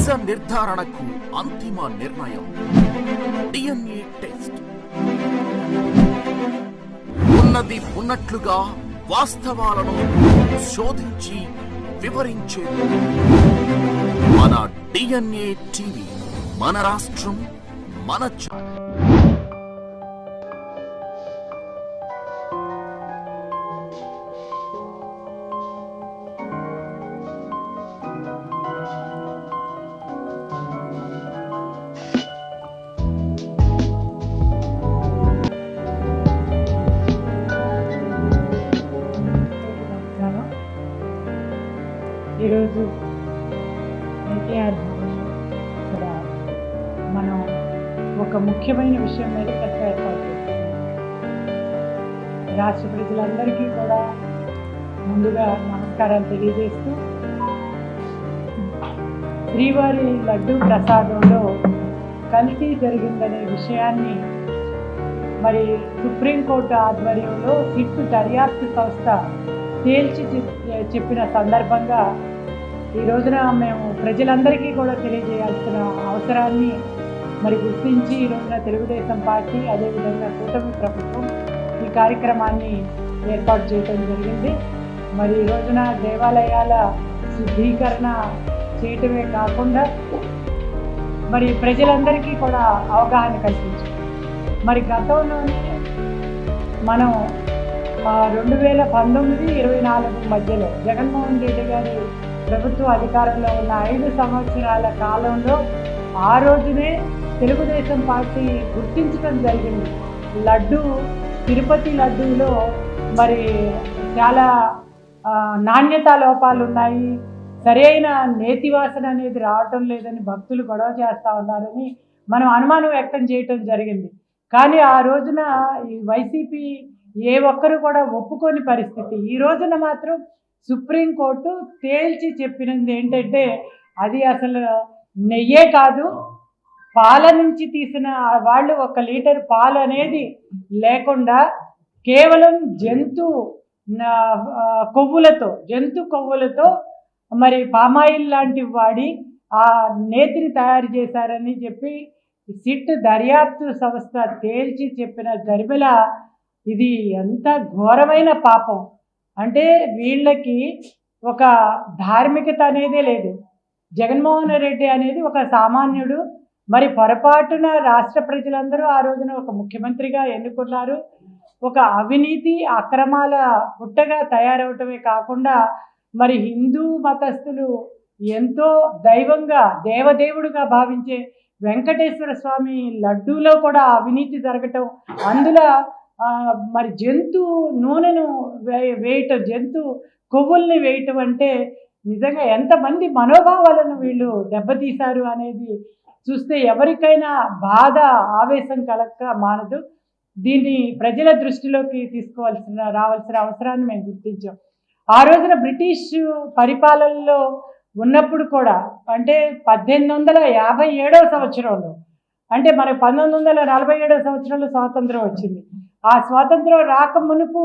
నిజ నిర్ధారణకు అంతిమ నిర్ణయం డిఎన్ఏ టెస్ట్. ఉన్నది ఉన్నట్లుగా వాస్తవాలను శోధించి వివరించేది మన డిఎన్ఏ టీవీ. మన రాష్ట్రం, మన ఛానల్. ఈరోజు ఎన్టీఆర్ ఇక్కడ మనం ఒక ముఖ్యమైన విషయం మీద చర్చ ఏర్పాటు చేస్తున్నాం. రాష్ట్ర ప్రజలందరికీ కూడా ముందుగా నమస్కారాలు తెలియజేస్తూ, శ్రీవారి లడ్డూ ప్రసాదంలో కల్తీ జరిగిందనే విషయాన్ని మరి సుప్రీంకోర్టు ఆధ్వర్యంలో సిట్ దర్యాప్తు సంస్థ తేల్చి చెప్పిన సందర్భంగా ఈ రోజున మేము ప్రజలందరికీ కూడా తెలియజేయాల్సిన అవసరాన్ని మరి గుర్తించి ఈ రోజున తెలుగుదేశం పార్టీ, అదేవిధంగా కూటమి ప్రభుత్వం ఈ కార్యక్రమాన్ని ఏర్పాటు చేయడం జరిగింది. మరి ఈ రోజున దేవాలయాల శుద్ధీకరణ చేయటమే కాకుండా మరి ప్రజలందరికీ కూడా అవగాహన కల్పించారు. మరి గతంలోనే మనం 2019-24 మధ్యలో జగన్మోహన్ రెడ్డి గారి ప్రభుత్వ అధికారంలో ఉన్న 5 సంవత్సరాల కాలంలో ఆ రోజునే తెలుగుదేశం పార్టీ గుర్తించడం జరిగింది. తిరుపతి లడ్డూలో మరి చాలా నాణ్యతా లోపాలు ఉన్నాయి, సరైన నేతి వాసన అనేది రావటం లేదని భక్తులు గొడవ చేస్తూ ఉన్నారని మనం అనుమానం వ్యక్తం చేయటం జరిగింది. కానీ ఆ రోజున ఈ వైసీపీ ఏ ఒక్కరు కూడా ఒప్పుకోని పరిస్థితి. ఈ రోజున మాత్రం సుప్రీంకోర్టు తేల్చి చెప్పినది ఏంటంటే, అది అసలు నెయ్యే కాదు, పాల నుంచి తీసిన వాళ్ళు 1 లీటర్ పాలు అనేది లేకుండా కేవలం జంతు కొవ్వులతో మరి పామాయిల్ లాంటివి వాడి ఆ నేతిని తయారు చేశారని చెప్పి సిట్ దర్యాప్తు సంస్థ తేల్చి చెప్పిన దరిమిల ఇది ఎంత ఘోరమైన పాపం అంటే, వీళ్ళకి ఒక ధార్మికత అనేదే లేదు. జగన్మోహన్ రెడ్డి అనేది ఒక సామాన్యుడు. మరి పొరపాటున రాష్ట్ర ప్రజలందరూ ఆ రోజున ఒక ముఖ్యమంత్రిగా ఎన్నుకున్నారు. ఒక అవినీతి అక్రమాల పుట్టగా తయారవటమే కాకుండా మరి హిందూ మతస్థులు ఎంతో దైవంగా, దేవదేవుడుగా భావించే వెంకటేశ్వర స్వామి లడ్డూలో కూడా అవినీతి జరగటం, అందులో మరి జంతు నూనెను వేయటం, జంతు కొవ్వుల్ని వేయటం అంటే నిజంగా ఎంతమంది మనోభావాలను వీళ్ళు దెబ్బతీశారు అనేది చూస్తే ఎవరికైనా బాధ, ఆవేశం కలక్క మానదు. దీన్ని ప్రజల దృష్టిలోకి రావాల్సిన అవసరాన్ని మేము గుర్తించాం. ఆ రోజున బ్రిటిష్ పరిపాలనలో ఉన్నప్పుడు కూడా, అంటే 1857 సంవత్సరంలో, అంటే మనకు 1947 సంవత్సరంలో స్వాతంత్రం వచ్చింది. ఆ స్వాతంత్రం రాక మునుపు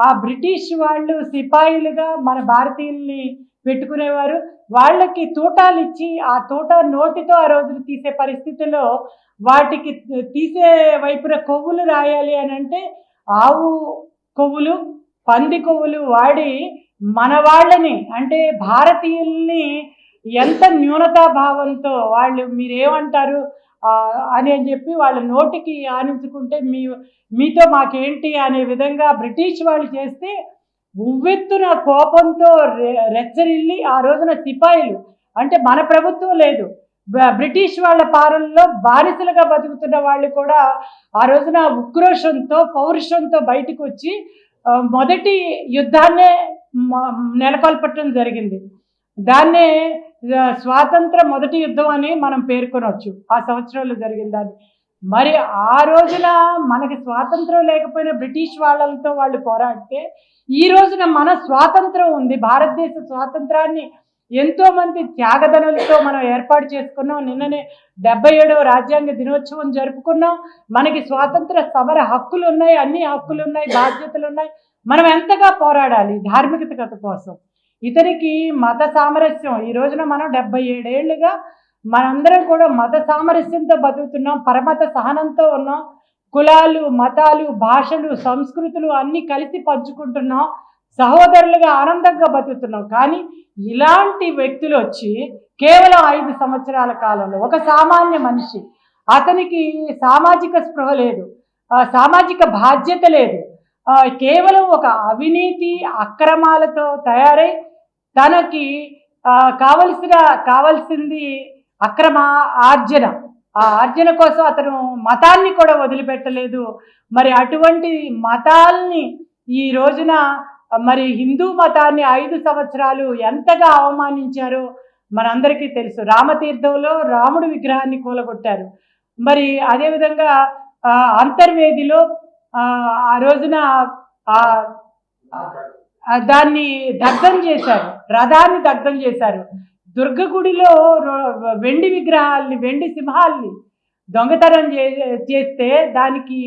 ఆ బ్రిటిష్ వాళ్ళు సిపాయిలుగా మన భారతీయుల్ని పెట్టుకునేవారు. వాళ్ళకి తూటాలు ఇచ్చి ఆ తూట నోటితో ఆ రోజున తీసే పరిస్థితుల్లో వాటికి తీసే వైపున కొవ్వులు రాయాలి అని అంటే ఆవు కొవ్వులు, పంది కొవ్వులు వాడి మన వాళ్ళని, అంటే భారతీయుల్ని ఎంత న్యూనతాభావంతో వాళ్ళు మీరేమంటారు అని చెప్పి వాళ్ళ నోటికి ఆనించుకుంటే మీతో మాకేంటి అనే విధంగా బ్రిటిష్ వాళ్ళు చేస్తే ఉవ్వెత్తున కోపంతో రెచ్చరిల్లి ఆ రోజున సిపాయిలు, అంటే మన ప్రభుత్వం లేదు, బ్రిటిష్ వాళ్ళ పాలనలో బానిసలుగా బతుకుతున్న వాళ్ళు కూడా ఆ రోజున ఉక్రోషంతో, పౌరుషంతో బయటకు వచ్చి మొదటి యుద్ధాన్నే నెలకొల్పటం జరిగింది. దాన్నే స్వాతంత్ర మొదటి యుద్ధం అని మనం పేర్కొనవచ్చు. ఆ సంవత్సరంలో జరిగిన దాన్ని. మరి ఆ రోజున మనకి స్వాతంత్రం లేకపోయినా బ్రిటిష్ వాళ్ళతో వాళ్ళు పోరాడితే, ఈ రోజున మన స్వాతంత్రం ఉంది. భారతదేశ స్వాతంత్రాన్ని ఎంతోమంది త్యాగదనులతో మనం ఏర్పాటు చేసుకున్నాం. నిన్ననే 77వ రాజ్యాంగ దినోత్సవం జరుపుకున్నాం. మనకి స్వాతంత్ర సమర హక్కులు ఉన్నాయి, అన్ని హక్కులు ఉన్నాయి, బాధ్యతలు ఉన్నాయి. మనం ఎంతగా పోరాడాలి ధార్మికత కోసం. ఇతనికి మత సామరస్యం ఈ రోజున మనం 77 ఏళ్లుగా మనందరం కూడా మత సామరస్యంతో బతుకుతున్నాం, పరమత సహనంతో ఉన్నాం, కులాలు, మతాలు, భాషలు, సంస్కృతులు అన్నీ కలిసి పంచుకుంటున్నాం, సహోదరులుగా ఆనందంగా బతుకుతున్నాం. కానీ ఇలాంటి వ్యక్తులు వచ్చి కేవలం 5 సంవత్సరాల కాలంలో ఒక సామాన్య మనిషి, అతనికి సామాజిక స్పృహ లేదు, సామాజిక బాధ్యత లేదు, కేవలం ఒక అవినీతి అక్రమాలతో తయారై తనకి కావలసింది అక్రమ ఆర్జన, ఆ ఆర్జన కోసం అతను మతాన్ని కూడా వదిలిపెట్టలేదు. మరి అటువంటి మతాల్ని ఈ రోజున మరి హిందూ మతాన్ని 5 సంవత్సరాలు ఎంతగా అవమానించారో మనందరికీ తెలుసు. రామతీర్థంలో రాముడి విగ్రహాన్ని కూలగొట్టారు. మరి అదేవిధంగా అంతర్వేదిలో ఆ రోజున దాన్ని దగ్ధం చేశారు, రథాన్ని దగ్ధం చేశారు. దుర్గగుడిలో వెండి విగ్రహాల్ని, వెండి సింహాల్ని దొంగతనం చేస్తే దానికి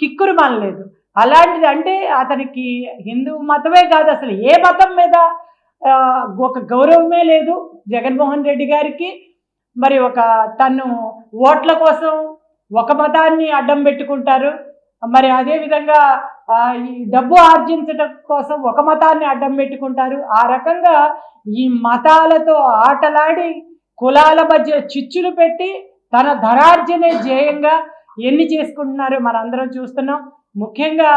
కిక్కురు మనలేదు. అలాంటిది అంటే అతనికి హిందూ మతమే కాదు, అసలు ఏ మతం మీద ఒక గౌరవమే లేదు జగన్మోహన్ రెడ్డి గారికి. మరి తను ఓట్ల కోసం ఒక మతాన్ని అడ్డం పెట్టుకుంటారు, మరి అదేవిధంగా ఈ డబ్బు ఆర్జించడం కోసం ఒక మతాన్ని అడ్డం పెట్టుకుంటారు. ఆ రకంగా ఈ మతాలతో ఆటలాడి కులాల మధ్య చిచ్చులు పెట్టి తన ధనార్జనే ధ్యేయంగా ఎన్ని చేసుకుంటున్నారో మనందరం చూస్తున్నాం. ముఖ్యంగా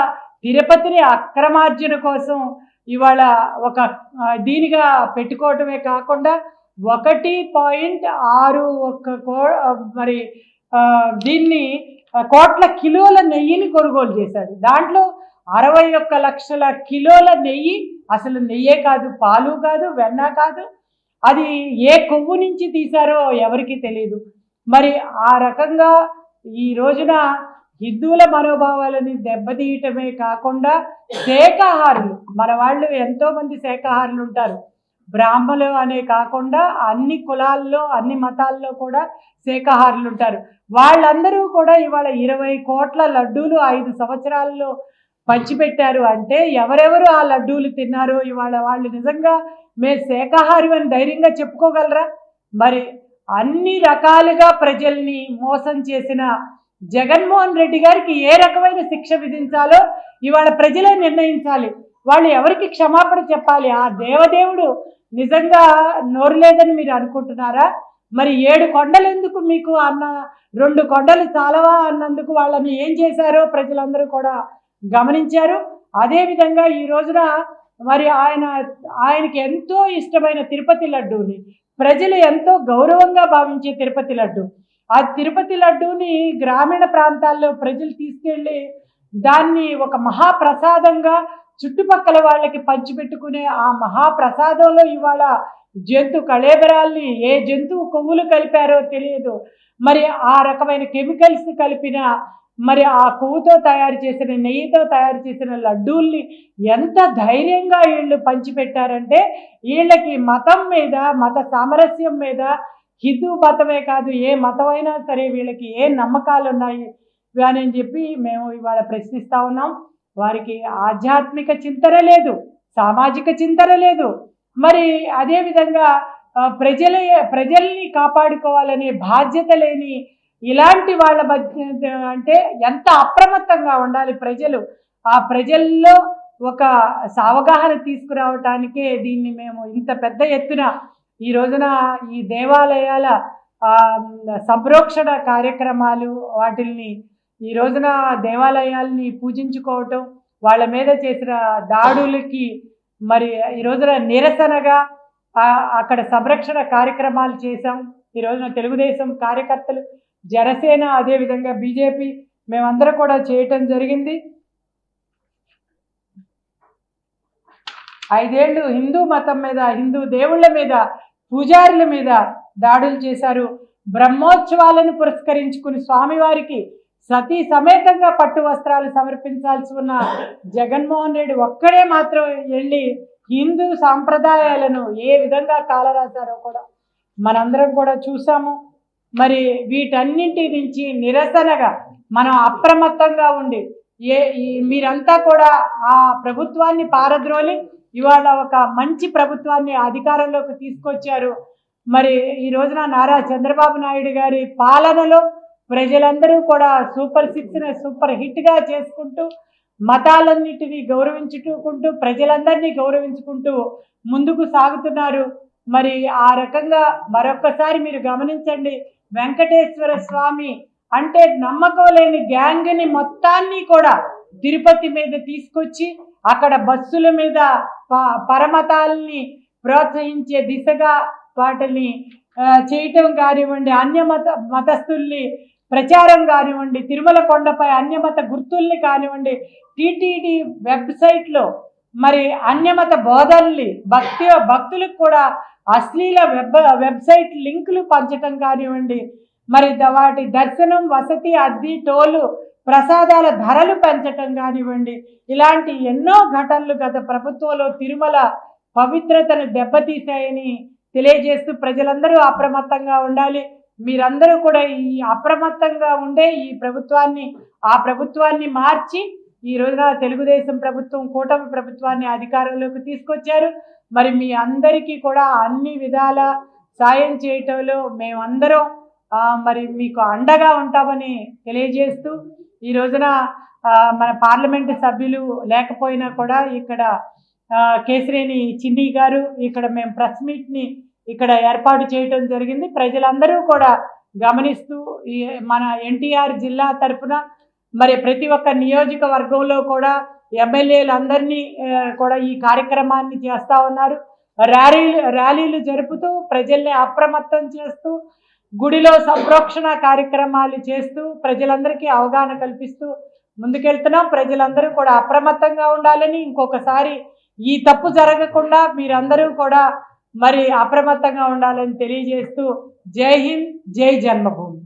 తిరుపతిని అక్రమార్జన కోసం ఇవాళ దీనిగా పెట్టుకోవటమే కాకుండా 1.61 మరి దీన్ని కోట్ల కిలోల నెయ్యిని కొనుగోలు చేశాడు. దాంట్లో 61 లక్షల కిలోల నెయ్యి అసలు నెయ్యే కాదు, పాలు కాదు, వెన్న కాదు, అది ఏ కొవ్వు నుంచి తీశారో ఎవరికి తెలియదు. మరి ఆ రకంగా ఈ రోజున హిందువుల మనోభావాలని దెబ్బతీయటమే కాకుండా శాఖాహారులు, మన వాళ్ళు ఎంతోమంది శాఖాహారులు ఉంటారు, బ్రాహ్మణులు అనే కాకుండా అన్ని కులాల్లో అన్ని మతాల్లో కూడా శాఖాహారులు ఉంటారు. వాళ్ళందరూ కూడా ఇవాళ 20 కోట్ల లడ్డూలు 5 సంవత్సరాల్లో పంచిపెట్టారు. అంటే ఎవరెవరు ఆ లడ్డూలు తిన్నారో ఇవాళ వాళ్ళు నిజంగా మేము శాఖాహారి అని ధైర్యంగా చెప్పుకోగలరా? మరి అన్ని రకాలుగా ప్రజల్ని మోసం చేసిన జగన్మోహన్ రెడ్డి గారికి ఏ రకమైన శిక్ష విధించాలో ఇవాళ ప్రజలే నిర్ణయించాలి. వాళ్ళు ఎవరికి క్షమాపణ చెప్పాలి? ఆ దేవదేవుడు నిజంగా నోరు లేదని మీరు అనుకుంటున్నారా? మరి 7 కొండలు ఎందుకు మీకు అన్న, 2 కొండలు చాలవా అన్నందుకు వాళ్ళని ఏం చేశారో ప్రజలందరూ కూడా గమనించారు. అదేవిధంగా ఈ రోజున మరి ఆయనకి ఎంతో ఇష్టమైన తిరుపతి లడ్డూని, ప్రజలు ఎంతో గౌరవంగా భావించే తిరుపతి లడ్డు, ఆ తిరుపతి లడ్డూని గ్రామీణ ప్రాంతాల్లో ప్రజలు తీసుకెళ్ళి దాన్ని ఒక మహాప్రసాదంగా చుట్టుపక్కల వాళ్ళకి పంచిపెట్టుకునే ఆ మహాప్రసాదంలో ఇవాళ జంతు కళేబరాల్ని, ఏ జంతువు కొవ్వులు కలిపారో తెలియదు, మరి ఆ రకమైన కెమికల్స్ కలిపిన మరి ఆ కొవ్వుతో తయారు చేసిన, నెయ్యితో తయారు చేసిన లడ్డూల్ని ఎంత ధైర్యంగా వీళ్ళు పంచిపెట్టారంటే వీళ్ళకి మతం మీద, మత సామరస్యం మీద, హిందూ మతమే కాదు ఏ మతమైనా సరే వీళ్ళకి ఏ నమ్మకాలు ఉన్నాయి అని చెప్పి మేము ఇవాళ ప్రశ్నిస్తూ ఉన్నాం. వారికి ఆధ్యాత్మిక చింతన లేదు, సామాజిక చింతన లేదు, మరి అదేవిధంగా ప్రజల్ని కాపాడుకోవాలనే బాధ్యత లేని ఇలాంటి వాళ్ళ మధ్య అంటే ఎంత అప్రమత్తంగా ఉండాలి ప్రజలు. ఆ ప్రజల్లో ఒక అవగాహన తీసుకురావటానికే దీన్ని మేము ఇంత పెద్ద ఎత్తున ఈ రోజున ఈ దేవాలయాల సంరక్షణ కార్యక్రమాలు, వాటిల్ని ఈ రోజున దేవాలయాల్ని పూజించుకోవటం, వాళ్ళ మీద చేసిన దాడులకి మరి ఈ రోజున నిరసనగా అక్కడ సంరక్షణ కార్యక్రమాలు చేశాం. ఈ రోజున తెలుగుదేశం కార్యకర్తలు, జనసేన, అదేవిధంగా బీజేపీ మేమందరం కూడా చేయటం జరిగింది. 5 ఏళ్ళు హిందూ మతం మీద, హిందూ దేవుళ్ళ మీద, పూజారుల మీద దాడులు చేశారు. బ్రహ్మోత్సవాలను పురస్కరించుకుని స్వామివారికి సతీ సమేతంగా పట్టు వస్త్రాలు సమర్పించాల్సి ఉన్న జగన్మోహన్ రెడ్డి ఒక్కడే మాత్రం వెళ్ళి హిందూ సాంప్రదాయాలను ఏ విధంగా కాలరాశారో కూడా మనందరం కూడా చూసాము. మరి వీటన్నింటి నుంచి నిరసనగా మనం అప్రమత్తంగా ఉండి మీరంతా కూడా ఆ ప్రభుత్వాన్ని పారద్రోలి ఇవాళ ఒక మంచి ప్రభుత్వాన్ని అధికారంలోకి తీసుకొచ్చారు. మరి ఈ రోజున నారా చంద్రబాబు నాయుడు గారి పాలనలో ప్రజలందరూ కూడా సూపర్ 6ని సూపర్ హిట్గా చేసుకుంటూ మతాలన్నిటినీ గౌరవించుకుంటూ ప్రజలందరినీ గౌరవించుకుంటూ ముందుకు సాగుతున్నారు. మరి ఆ రకంగా మరొక్కసారి మీరు గమనించండి, వెంకటేశ్వర స్వామి అంటే నమ్మకం లేని గ్యాంగ్ని మొత్తాన్ని కూడా తిరుపతి మీద తీసుకొచ్చి అక్కడ బస్సుల మీద పరమతాల్ని ప్రోత్సహించే దిశగా వాటిని చేయటం కానివ్వండి, మతస్థుల్ని ప్రచారం కానివ్వండి, తిరుమల కొండపై అన్యమత గుర్తుల్ని కానివ్వండి, టీటీడీ వెబ్సైట్లో మరి అన్యమత బోధనల్ని భక్తులకు కూడా అశ్లీల వెబ్సైట్ లింకులు పంచటం కానివ్వండి, మరి వాటి దర్శనం, వసతి, అద్దె, టోలు, ప్రసాదాల ధరలు పెంచటం కానివ్వండి, ఇలాంటి ఎన్నో ఘటనలు గత ప్రభుత్వంలో తిరుమల పవిత్రతను దెబ్బతీశాయని తెలియజేస్తూ ప్రజలందరూ అప్రమత్తంగా ఉండాలి. మీరందరూ కూడా ఈ అప్రమత్తంగా ఉండే ఆ ప్రభుత్వాన్ని మార్చి ఈ రోజున తెలుగుదేశం ప్రభుత్వం, కూటమి ప్రభుత్వాన్ని అధికారంలోకి తీసుకొచ్చారు. మరి మీ అందరికీ కూడా అన్ని విధాల సాయం చేయటంలో మేమందరం మరి మీకు అండగా ఉంటామని తెలియజేస్తూ ఈ రోజున మన పార్లమెంటు సభ్యులు లేకపోయినా కూడా ఇక్కడ కేశినేని చిన్ని గారు ఇక్కడ మేము ప్రెస్ మీట్ని ఇక్కడ ఏర్పాటు చేయటం జరిగింది. ప్రజలందరూ కూడా గమనిస్తూ మన ఎన్టీఆర్ జిల్లా తరఫున మరి ప్రతి ఒక్క నియోజకవర్గంలో కూడా ఎమ్మెల్యేలందరినీ కూడా ఈ కార్యక్రమాన్ని చేస్తూ ఉన్నారు. ర్యాలీలు జరుపుతూ ప్రజల్ని అప్రమత్తం చేస్తూ గుడిలో సంప్రోక్షణ కార్యక్రమాలు చేస్తూ ప్రజలందరికీ అవగాహన కల్పిస్తూ ముందుకెళ్తున్నాం. ప్రజలందరూ కూడా అప్రమత్తంగా ఉండాలని, ఇంకొకసారి ఈ తప్పు జరగకుండా మీరందరూ కూడా మరి అప్రమత్తంగా ఉండాలని తెలియజేస్తూ జై హింద్, జై జన్మభూమి.